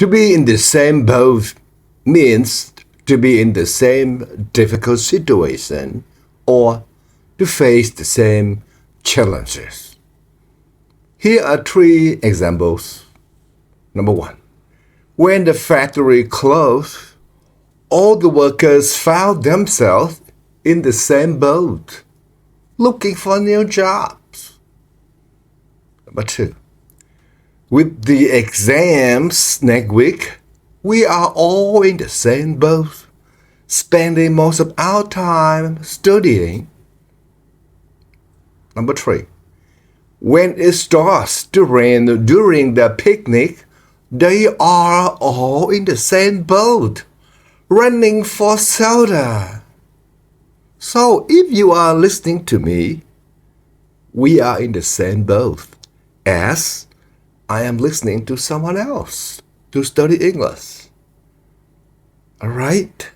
To be in the same boat means to be in the same difficult situation or to face the same challenges. Here are three examples. Number one, when the factory closed, all the workers found themselves in the same boat, looking for new jobs. Number two, with the exams next week, we are all in the same boat, spending most of our time studying. Number three, when it starts to rain during the picnic, they are all in the same boat, running for shelter. So if you are listening to me, we are in the same boat as I am listening to someone else to study English. All right?